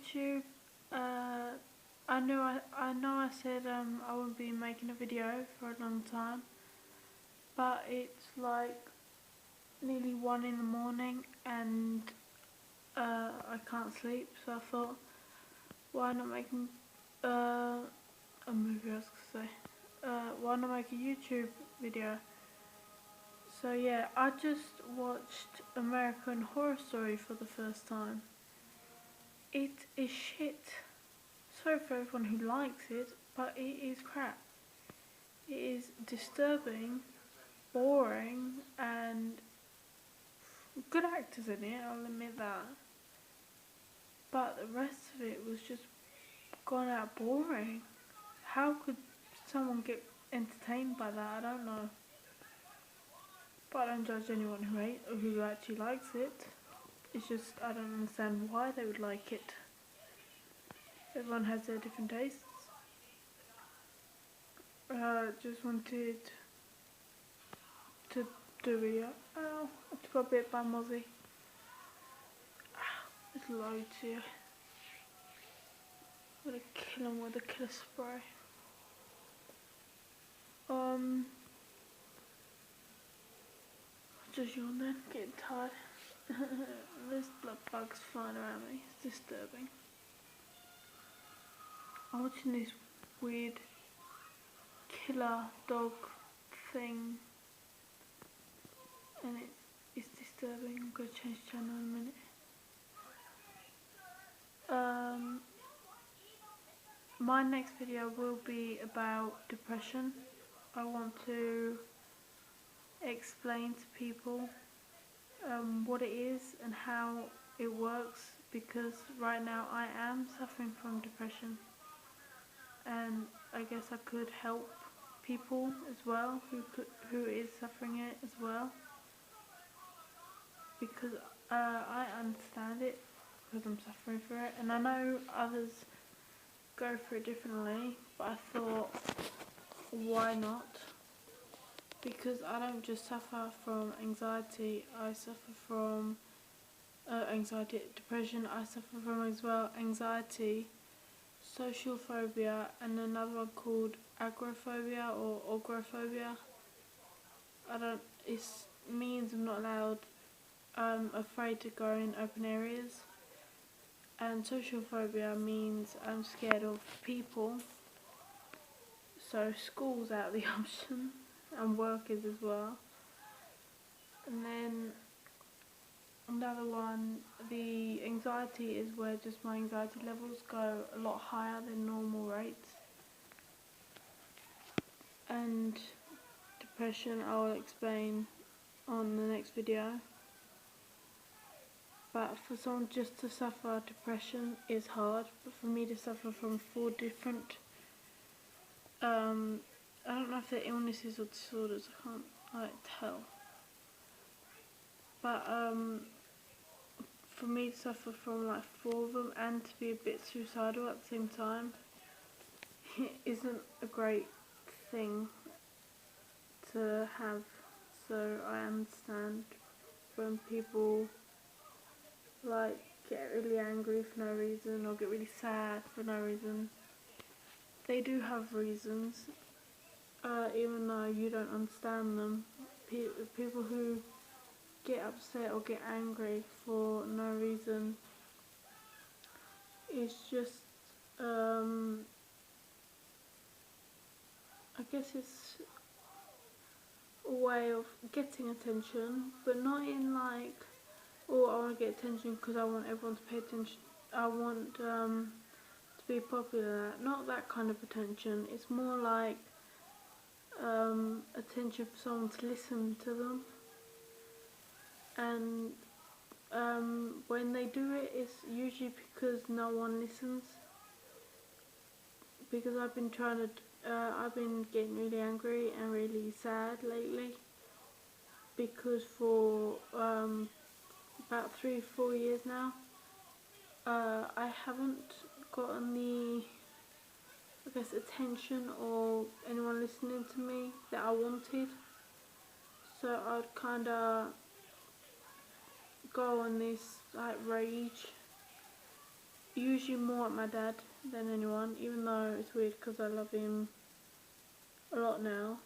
YouTube. I know I said I wouldn't be making a video for a long time, but it's like nearly 1 in the morning and I can't sleep, so I thought, why not make a movie? I was gonna say, why not make a YouTube video? So yeah, I just watched American Horror Story for the first time. It is shit. Sorry for everyone who likes it, but it is crap. It is disturbing, boring, and good actors in it, I'll admit that. But the rest of it was just gone out boring. How could someone get entertained by that? I don't know. But I don't judge anyone who actually likes it. It's just I don't understand why they would like it. Everyone has their different tastes. Just wanted to do a video. Oh, I just got bit by Mozzie. There's loads here. I'm gonna kill him with a killer spray. Just yawn then, getting tired. There's blood bugs flying around me, it's disturbing. I'm watching this weird killer dog thing and it's disturbing. I'm gonna change channel in a minute. My next video will be about depression. I want to explain to people what it is and how it works, because right now I am suffering from depression, and I guess I could help people as well who is suffering it as well, because I understand it because I'm suffering for it, and I know others go through it differently, but I thought, why not? Because I don't just suffer from anxiety, I suffer from depression, I suffer from as well anxiety, social phobia, and another one called agoraphobia or agoraphobia. It means I'm not allowed, I'm afraid to go in open areas. And social phobia means I'm scared of people, so school's out of the option, and workers as well. And then another one, the anxiety, is where just my anxiety levels go a lot higher than normal rates. And depression I will explain on the next video. But for someone just to suffer depression is hard, but for me to suffer from 4 different, I don't know if they're illnesses or disorders, I can't tell. But for me to suffer from like 4 of them and to be a bit suicidal at the same time isn't a great thing to have. So I understand when people like get really angry for no reason or get really sad for no reason. They do have reasons, even though you don't understand them. People who get upset or get angry for no reason, it's just I guess it's a way of getting attention, but not in like, oh, I want to get attention because I want everyone to pay attention, I want to be popular. Not that kind of attention. It's more like attention for someone to listen to them, and when they do it, it's usually because no one listens. Because I've been getting really angry and really sad lately, because for about 3-4 years now, I haven't gotten the, I guess, attention or anyone listening to me that I wanted. So I'd kind of go on this like rage usually more at my dad than anyone, even though it's weird because I love him a lot now.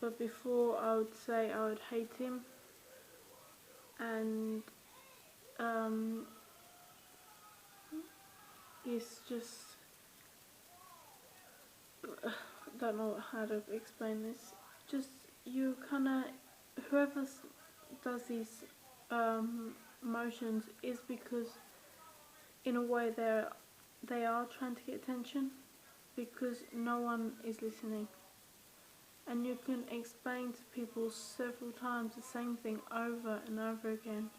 But before I would say I would hate him, and um, it's just, I don't know how to explain this. Just you kind of, whoever does these motions is because in a way they are trying to get attention, because no one is listening. And you can explain to people several times the same thing over and over again,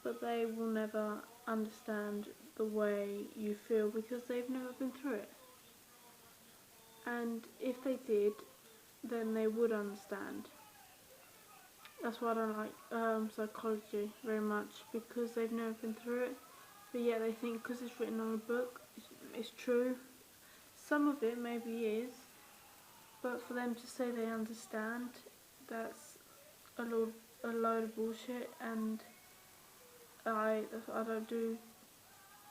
but they will never understand the way you feel because they've never been through it. And if they did, then they would understand. That's why I don't like psychology very much, because they've never been through it, but yet they think because it's written on a book, it's true. Some of it maybe is, but for them to say they understand, that's a load of bullshit. And I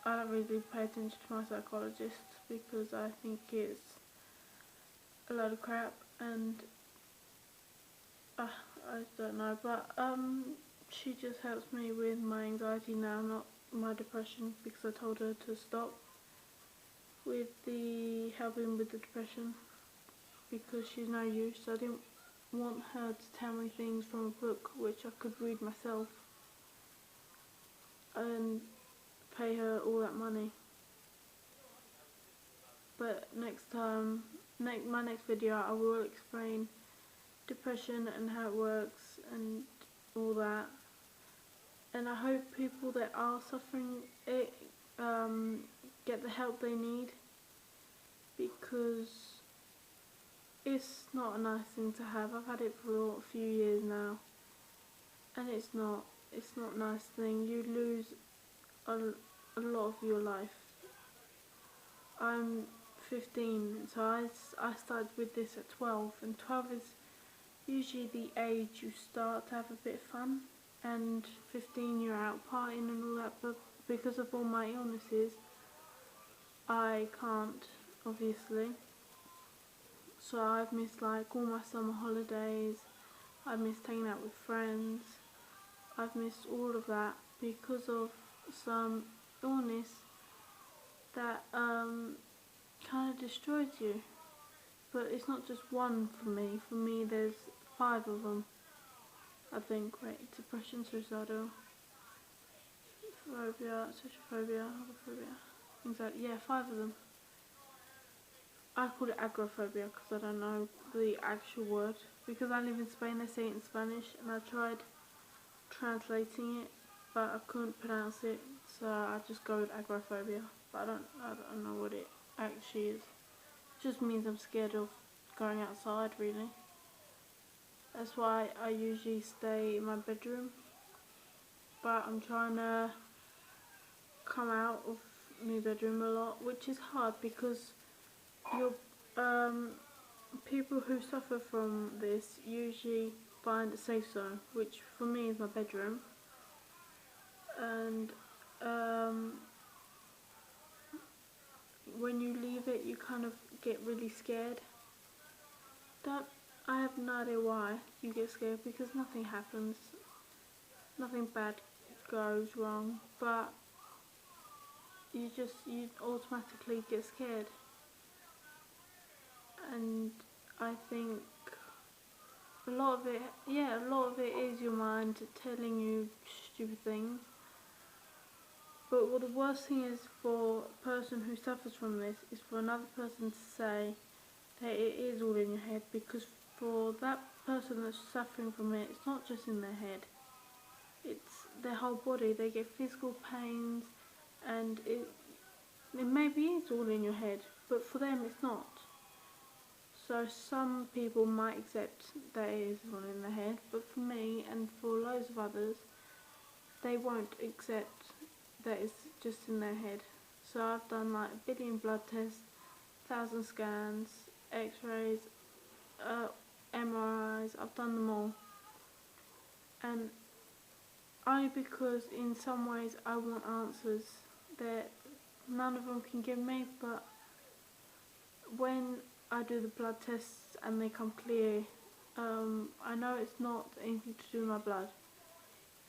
don't really pay attention to my psychologist because I think it's a load of crap. And I don't know, but she just helps me with my anxiety now, not my depression, because I told her to stop with the helping with the depression because she's no use. I didn't want her to tell me things from a book which I could read myself and pay her all that money. But next time, my next video, I will explain depression and how it works and all that. And I hope people that are suffering it get the help they need, because it's not a nice thing to have. I've had it for a few years now, and it's not a nice thing. You lose a lot of your life. I'm 15, so I started with this at 12, and 12 is usually the age you start to have a bit of fun, and 15 you're out partying and all that, but because of all my illnesses, I can't, obviously. So I've missed like all my summer holidays, I've missed hanging out with friends, I've missed all of that because of some illness that kind of destroys you. But it's not just one for me. For me, there's 5 of them. I think, right? Depression, suicidal, phobia, social phobia, agoraphobia, anxiety. Yeah, 5 of them. I call it agoraphobia because I don't know the actual word. Because I live in Spain, they say it in Spanish, and I tried translating it, but I couldn't pronounce it, so I just go with agoraphobia. But I don't know what it actually is. It just means I'm scared of going outside, really. That's why I usually stay in my bedroom, but I'm trying to come out of my bedroom a lot, which is hard because you're, people who suffer from this usually find a safe zone, which for me is my bedroom. And when you leave it, you kind of get really scared. I have no idea why you get scared, because nothing happens, nothing bad goes wrong, but you automatically get scared. And I think a lot of it is your mind telling you stupid things. But what the worst thing is for a person who suffers from this is for another person to say that it is all in your head, because for that person that's suffering from it, it's not just in their head, it's their whole body. They get physical pains, and it maybe is all in your head, but for them it's not. So some people might accept that it is all in their head, but for me and for loads of others, they won't accept that it's just in their head. So I've done like 1 billion blood tests, 1,000 scans, x-rays, MRIs, I've done them all. And only because in some ways I want answers, that none of them can give me, but when I do the blood tests and they come clear, I know it's not anything to do with my blood.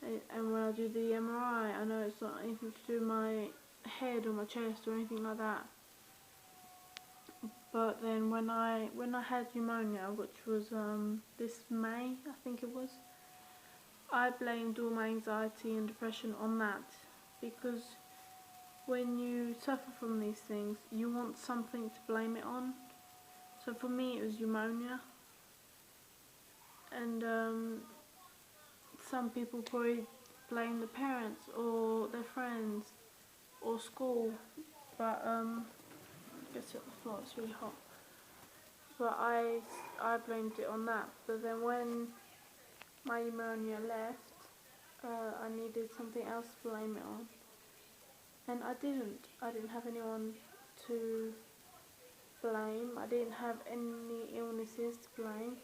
And when I do the MRI, I know it's not anything to do with my head or my chest or anything like that. But then when I had pneumonia, which was this May, I think it was, I blamed all my anxiety and depression on that, because when you suffer from these things, you want something to blame it on. So for me, it was pneumonia, and some people probably blame the parents or their friends or school, but get it on the floor, it's really hot. But I blamed it on that. But then when my pneumonia left, I needed something else to blame it on, and I didn't. I didn't have anyone to blame. I didn't have any illnesses to blame.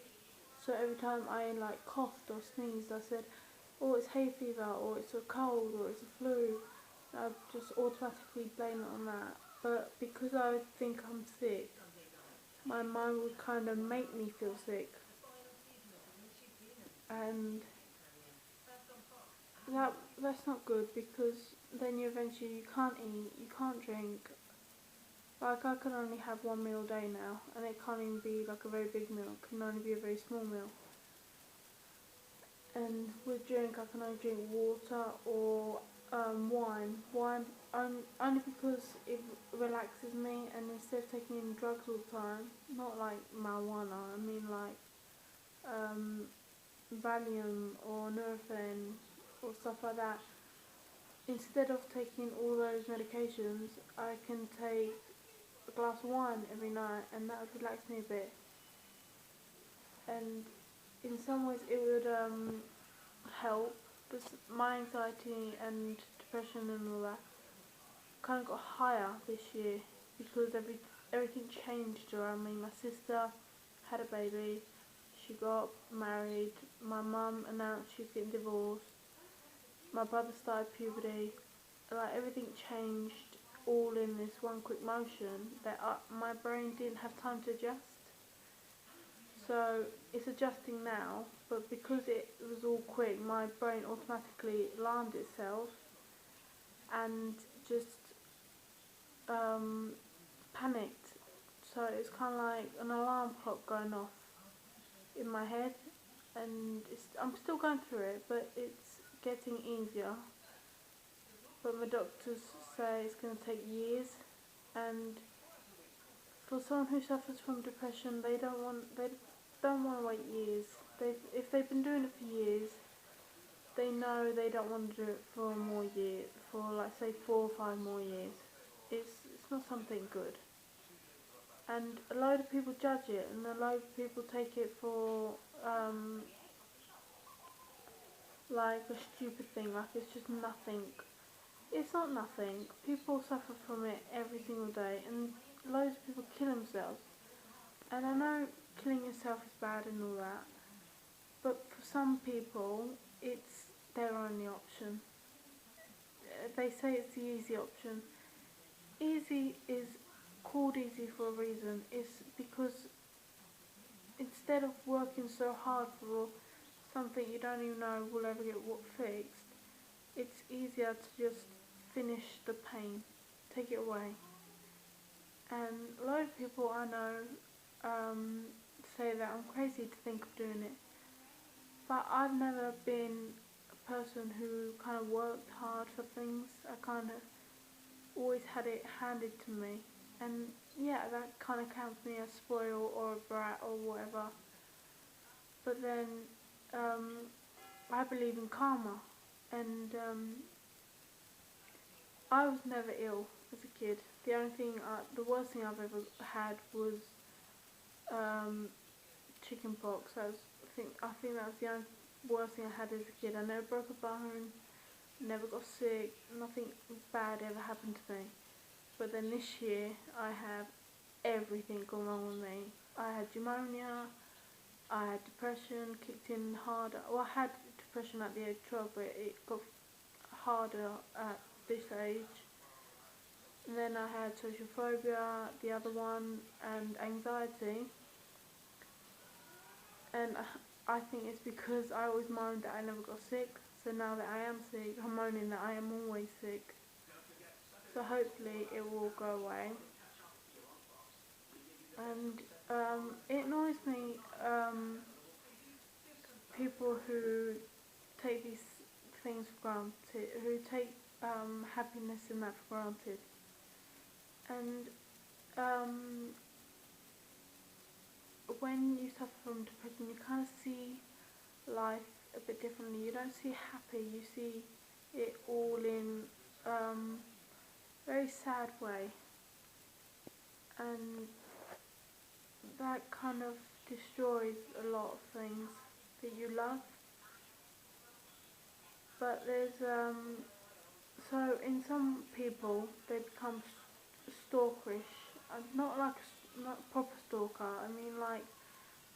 So every time I like coughed or sneezed, I said, "Oh, it's hay fever," or "It's a cold," or "It's a flu." I just automatically blame it on that. But because I think I'm sick, my mind would kind of make me feel sick, and that's not good, because then you can't eat, you can't drink. Like, I can only have one meal a day now, and it can't even be like a very big meal. It can only be a very small meal. And with drink, I can only drink water or wine. Wine only because it relaxes me, and instead of taking in drugs all the time, not like marijuana, I mean like Valium or Nurofen or stuff like that. Instead of taking all those medications, I can take a glass of wine every night, and that would relax me a bit. And in some ways it would help, but my anxiety and depression and all that kind of got higher this year, because everything changed around me. My sister had a baby, she got married, my mum announced she was getting divorced, my brother started puberty. Like, everything changed all in this one quick motion that my brain didn't have time to adjust. So it's adjusting now, but because it was all quick, my brain automatically alarmed itself and just panicked. So it's kind of like an alarm clock going off in my head, and I'm still going through it, but it's getting easier. But my doctors say it's going to take years, and for someone who suffers from depression, they don't want to wait years. If they've been doing it for years, they know they don't want to do it for more years, for like say 4 or 5 more years. It's not something good, and a load of people judge it, and a load of people take it for like a stupid thing, like it's just nothing. It's not nothing. People suffer from it every single day, and loads of people kill themselves. And I know killing yourself is bad and all that, but for some people, it's their only option. They say it's the easy option. Easy is called easy for a reason. It's because instead of working so hard for something you don't even know will ever get fixed, it's easier to just finish the pain, take it away. And a lot of people I know say that I'm crazy to think of doing it, but I've never been a person who kind of worked hard for things. I kind of always had it handed to me, and yeah, that kind of counts me as spoiled or a brat or whatever. But then I believe in karma, and I was never ill as a kid. The worst thing I've ever had was chicken pox. I think that was the only worst thing I had as a kid. I never broke a bone, never got sick, nothing bad ever happened to me. But then this year, I have everything gone wrong with me. I had pneumonia, I had depression, kicked in harder. Well, I had depression at the age of 12, but it got harder at this age. And then I had social phobia, the other one, and anxiety. And I think it's because I always moaned that I never got sick. So now that I am sick, I'm moaning that I am always sick. So hopefully it will go away. And it annoys me, people who take these things for granted, who take happiness in that for granted. And um, when you suffer from depression, you kind of see life a bit differently. You don't see happy, you see it all in very sad way, and that kind of destroys a lot of things that you love. But there's so in some people they become stalkerish, not like not proper stalker. I mean like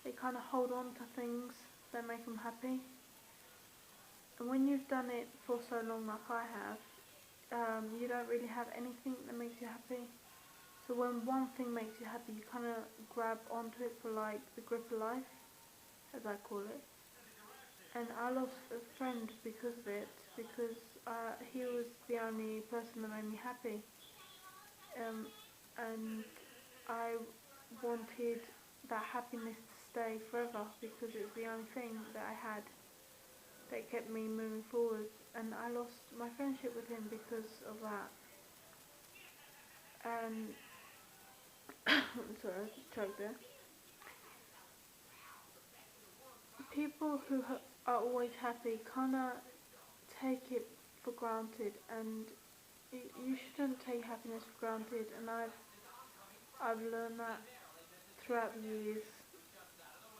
they kind of hold on to things that make them happy. And when you've done it for so long, like I have, you don't really have anything that makes you happy. So when one thing makes you happy, you kind of grab onto it for like the grip of life, as I call it. And I lost a friend because of it, because he was the only person that made me happy. Um, and I wanted that happiness to stay forever because it was the only thing that I had that kept me moving forward. And I lost my friendship with him because of that. And sorry, I just choked there. People who are always happy kind of take it for granted, and you shouldn't take happiness for granted. And I've learned that throughout the years.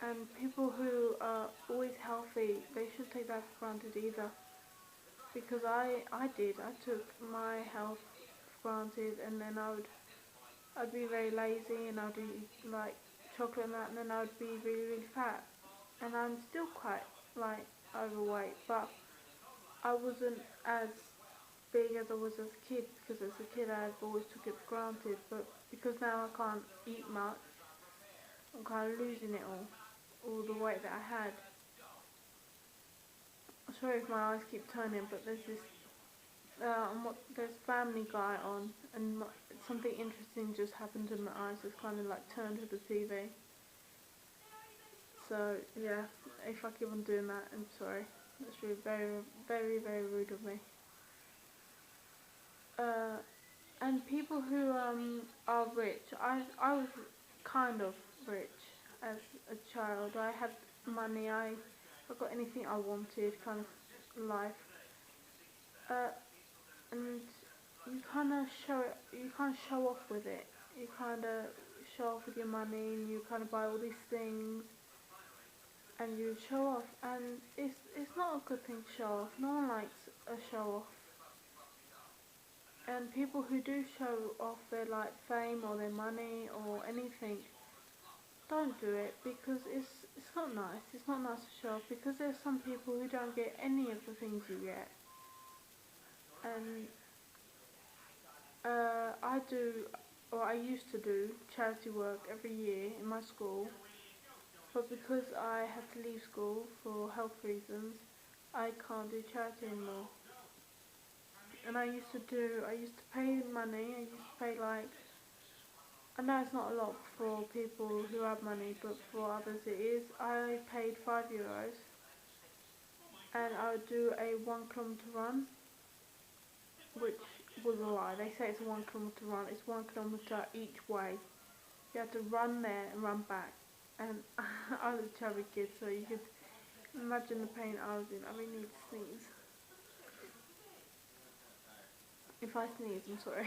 And people who are always healthy, they shouldn't take that for granted either. Because I did. I took my health for granted, and then I'd be very lazy, and I'd eat like chocolate and that, and then I'd be really really fat. And I'm still quite like overweight, but I wasn't as big as I was as a kid, because as a kid I've always took it for granted. But because now I can't eat much, I'm kind of losing it all the weight that I had. Sorry if my eyes keep turning, but there's this there's Family Guy on, and something interesting just happened to my eyes. It's kind of like turned to the TV. So yeah, if I keep on doing that, I'm sorry. That's really very rude of me. Uh, and people who are rich, I was kind of rich as a child. I had money. I got anything I wanted, kind of life. Uh, and you kind of show off with it. You kind of show off with your money, and you kind of buy all these things, and you show off. And it's not a good thing to show off. No one likes a show off. And people who do show off their like fame or their money or anything, don't do it, because it's not nice. It's not nice to show off, because there's some people who don't get any of the things you get. And I do, or I used to do, charity work every year in my school, but because I had to leave school for health reasons, I can't do charity anymore. And I used to pay money. I used to pay like, I know it's not a lot for people who have money, but for others it is. I paid €5, and I would do a 1 kilometre run, which was a lie. They say it's a 1 kilometre run. It's 1 kilometre each way. You have to run there and run back. And I was a chubby kid, so you could imagine the pain I was in. I really need to sneeze. If I sneeze, I'm sorry.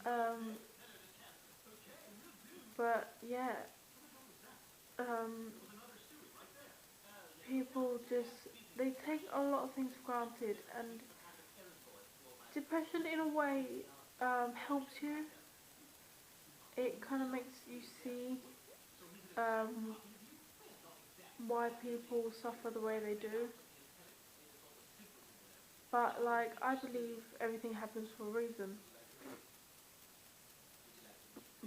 um, but yeah, um, people just, they take a lot of things for granted, and depression in a way helps you. It kind of makes you see um, why people suffer the way they do. But like, I believe everything happens for a reason.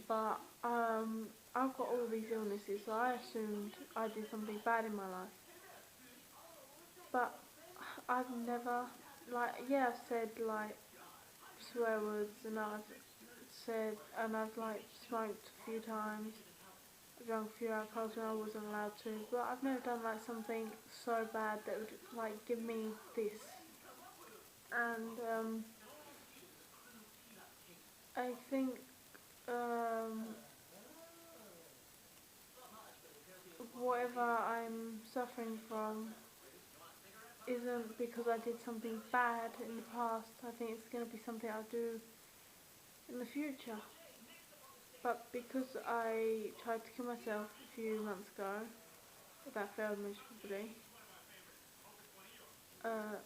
But I've got all these illnesses, so I assumed I did something bad in my life. But I've never, like, yeah, I've said like swear words, and I've like smoked a few times, drunk a few alcohols when I wasn't allowed to, but I've never done like something so bad that would like give me this. And I think um, whatever I'm suffering from isn't because I did something bad in the past. I think it's going to be something I'll do in the future. But because I tried to kill myself a few months ago, that failed miserably, uh,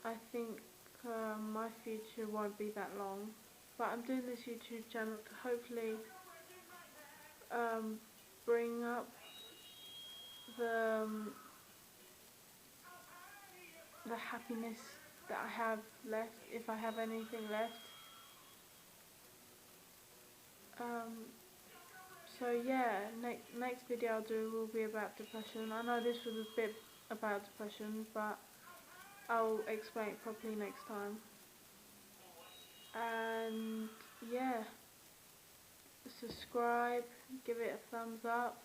I think my future won't be that long. But I'm doing this YouTube channel to hopefully um, bring up the um, the happiness that I have left, if I have anything left. Um, so yeah, next video I'll do will be about depression. I know this was a bit about depression, but I'll explain it properly next time. And yeah, subscribe, give it a thumbs up,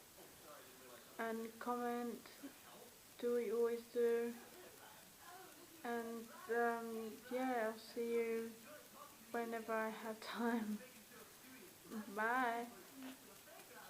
and comment, do what you always do. And yeah, I'll see you whenever I have time. Bye.